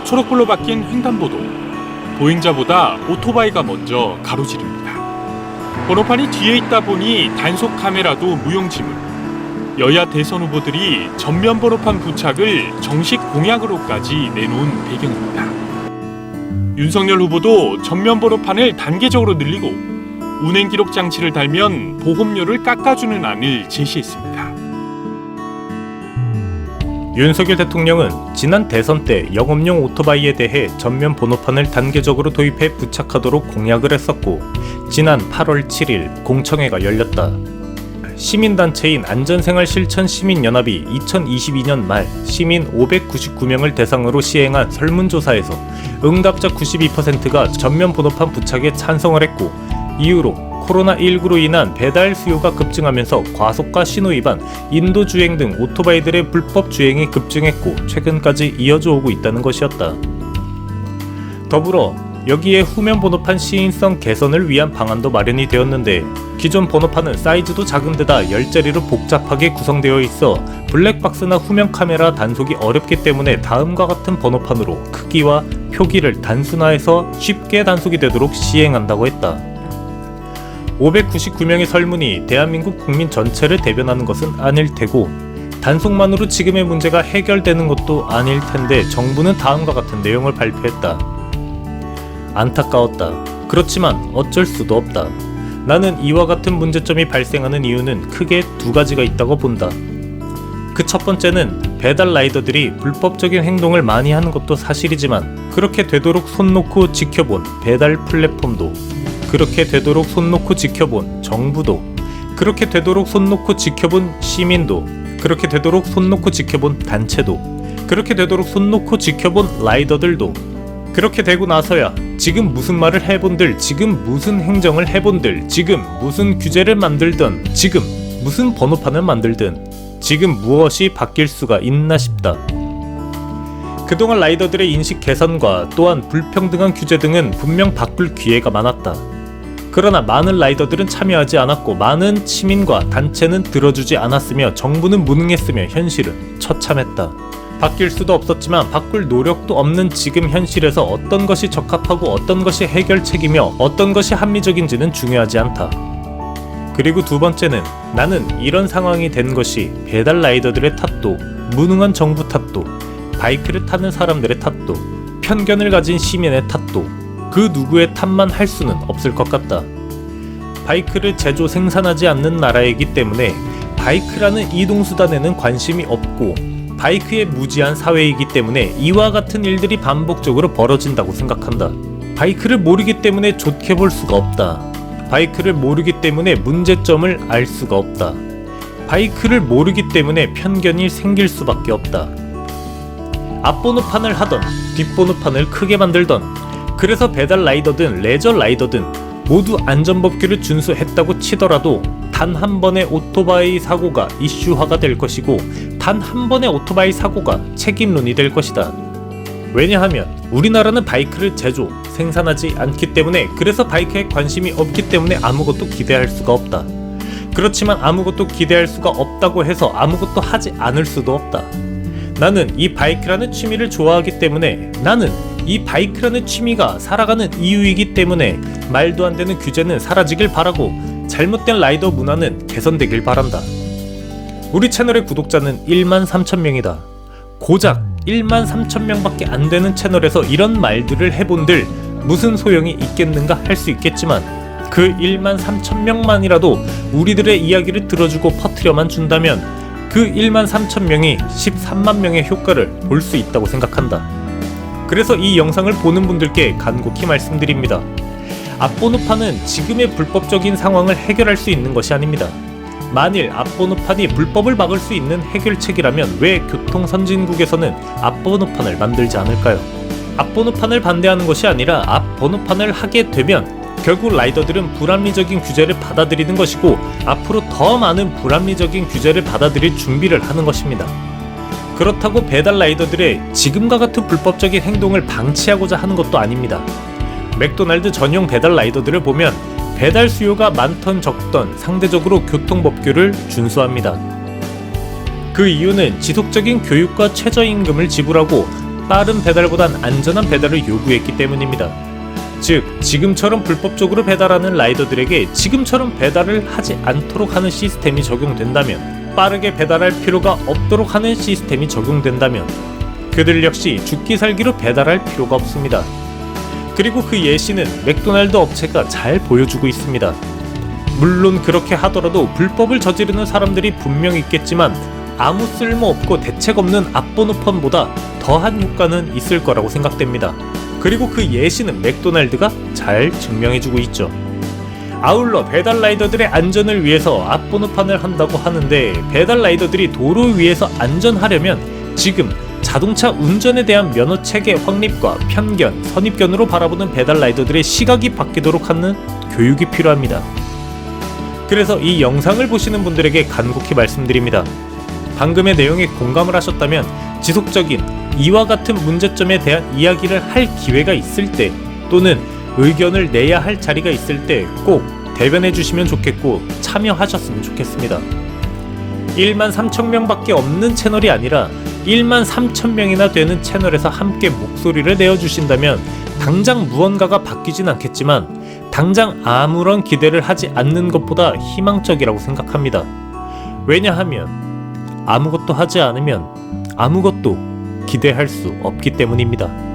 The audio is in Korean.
초록불로 바뀐 횡단보도. 보행자보다 오토바이가 먼저 가로지릅니다. 번호판이 뒤에 있다 보니 단속 카메라도 무용지물. 여야 대선 후보들이 전면 번호판 부착을 정식 공약으로까지 내놓은 배경입니다. 윤석열 후보도 전면 번호판을 단계적으로 늘리고 운행 기록 장치를 달면 보험료를 깎아주는 안을 제시했습니다. 윤석열 대통령은 지난 대선 때 영업용 오토바이에 대해 전면 번호판을 단계적으로 도입해 부착하도록 공약을 했었고, 지난 8월 7일 공청회가 열렸다. 시민단체인 안전생활실천시민연합이 2022년 말 시민 599명을 대상으로 시행한 설문조사에서 응답자 92%가 전면 번호판 부착에 찬성을 했고, 이후로 코로나19로 인한 배달 수요가 급증하면서 과속과 신호위반, 인도주행 등 오토바이들의 불법 주행이 급증했고 최근까지 이어져 오고 있다는 것이었다. 더불어 여기에 후면 번호판 시인성 개선을 위한 방안도 마련이 되었는데, 기존 번호판은 사이즈도 작은 데다 10자리로 복잡하게 구성되어 있어 블랙박스나 후면 카메라 단속이 어렵기 때문에 다음과 같은 번호판으로 크기와 표기를 단순화해서 쉽게 단속이 되도록 시행한다고 했다. 599명의 설문이 대한민국 국민 전체를 대변하는 것은 아닐 테고, 단속만으로 지금의 문제가 해결되는 것도 아닐 텐데 정부는 다음과 같은 내용을 발표했다. 안타까웠다. 그렇지만 어쩔 수도 없다. 나는 이와 같은 문제점이 발생하는 이유는 크게 두 가지가 있다고 본다. 그 첫 번째는 배달 라이더들이 불법적인 행동을 많이 하는 것도 사실이지만, 그렇게 되도록 손 놓고 지켜본 배달 플랫폼도, 그렇게 되도록 손 놓고 지켜본 정부도, 그렇게 되도록 손 놓고 지켜본 시민도, 그렇게 되도록 손 놓고 지켜본 단체도, 그렇게 되도록 손 놓고 지켜본 라이더들도, 그렇게 되고 나서야 지금 무슨 말을 해본들, 지금 무슨 행정을 해본들, 지금 무슨 규제를 만들든, 지금 무슨 번호판을 만들든 지금 무엇이 바뀔 수가 있나 싶다. 그동안 라이더들의 인식 개선과 또한 불평등한 규제 등은 분명 바꿀 기회가 많았다. 그러나 많은 라이더들은 참여하지 않았고, 많은 시민과 단체는 들어주지 않았으며, 정부는 무능했으며, 현실은 처참했다. 바뀔 수도 없었지만 바꿀 노력도 없는 지금 현실에서 어떤 것이 적합하고 어떤 것이 해결책이며 어떤 것이 합리적인지는 중요하지 않다. 그리고 두 번째는, 나는 이런 상황이 된 것이 배달 라이더들의 탓도, 무능한 정부 탓도, 바이크를 타는 사람들의 탓도, 편견을 가진 시민의 탓도, 그 누구의 탓만 할 수는 없을 것 같다. 바이크를 제조 생산하지 않는 나라이기 때문에 바이크라는 이동수단에는 관심이 없고, 바이크에 무지한 사회이기 때문에 이와 같은 일들이 반복적으로 벌어진다고 생각한다. 바이크를 모르기 때문에 좋게 볼 수가 없다. 바이크를 모르기 때문에 문제점을 알 수가 없다. 바이크를 모르기 때문에 편견이 생길 수밖에 없다. 앞번호판을 하던 뒷번호판을 크게 만들던, 그래서 배달 라이더든 레저 라이더든 모두 안전법규를 준수했다고 치더라도 단 한 번의 오토바이 사고가 이슈화가 될 것이고, 단 한 번의 오토바이 사고가 책임론이 될 것이다. 왜냐하면 우리나라는 바이크를 제조, 생산하지 않기 때문에, 그래서 바이크에 관심이 없기 때문에 아무것도 기대할 수가 없다. 그렇지만 아무것도 기대할 수가 없다고 해서 아무것도 하지 않을 수도 없다. 나는 이 바이크라는 취미를 좋아하기 때문에, 나는 이 바이크라는 취미가 살아가는 이유이기 때문에 말도 안 되는 규제는 사라지길 바라고, 잘못된 라이더 문화는 개선되길 바란다. 우리 채널의 구독자는 13,000명이다. 고작 13,000명밖에 안 되는 채널에서 이런 말들을 해본들 무슨 소용이 있겠는가 할 수 있겠지만, 그 13,000명만이라도 우리들의 이야기를 들어주고 퍼뜨려만 준다면 그 13,000명이 13만 명의 효과를 볼 수 있다고 생각한다. 그래서 이 영상을 보는 분들께 간곡히 말씀드립니다. 앞번호판은 지금의 불법적인 상황을 해결할 수 있는 것이 아닙니다. 만일 앞번호판이 불법을 막을 수 있는 해결책이라면 왜 교통선진국에서는 앞번호판을 만들지 않을까요? 앞번호판을 반대하는 것이 아니라 앞번호판을 하게 되면 결국 라이더들은 불합리적인 규제를 받아들이는 것이고, 앞으로 더 많은 불합리적인 규제를 받아들일 준비를 하는 것입니다. 그렇다고 배달 라이더들의 지금과 같은 불법적인 행동을 방치하고자 하는 것도 아닙니다. 맥도날드 전용 배달 라이더들을 보면 배달 수요가 많던 적던 상대적으로 교통법규를 준수합니다. 그 이유는 지속적인 교육과 최저임금을 지불하고 빠른 배달보단 안전한 배달을 요구했기 때문입니다. 즉, 지금처럼 불법적으로 배달하는 라이더들에게 지금처럼 배달을 하지 않도록 하는 시스템이 적용된다면, 빠르게 배달할 필요가 없도록 하는 시스템이 적용된다면 그들 역시 죽기 살기로 배달할 필요가 없습니다. 그리고 그 예시는 맥도날드 업체가 잘 보여주고 있습니다. 물론 그렇게 하더라도 불법을 저지르는 사람들이 분명 있겠지만 아무 쓸모없고 대책 없는 앞번호판보다 더한 효과는 있을 거라고 생각됩니다. 그리고 그 예시는 맥도날드가 잘 증명해주고 있죠. 아울러 배달 라이더들의 안전을 위해서 앞번호판을 한다고 하는데, 배달 라이더들이 도로 위에서 안전하려면 지금 자동차 운전에 대한 면허 체계 확립과 편견, 선입견으로 바라보는 배달 라이더들의 시각이 바뀌도록 하는 교육이 필요합니다. 그래서 이 영상을 보시는 분들에게 간곡히 말씀드립니다. 방금의 내용에 공감을 하셨다면 지속적인 이와 같은 문제점에 대한 이야기를 할 기회가 있을 때, 또는 의견을 내야 할 자리가 있을 때 꼭 대변해 주시면 좋겠고 참여하셨으면 좋겠습니다. 1만 3천 명밖에 없는 채널이 아니라 1만 3천 명이나 되는 채널에서 함께 목소리를 내어주신다면 당장 무언가가 바뀌진 않겠지만 당장 아무런 기대를 하지 않는 것보다 희망적이라고 생각합니다. 왜냐하면 아무것도 하지 않으면 아무것도 기대할 수 없기 때문입니다.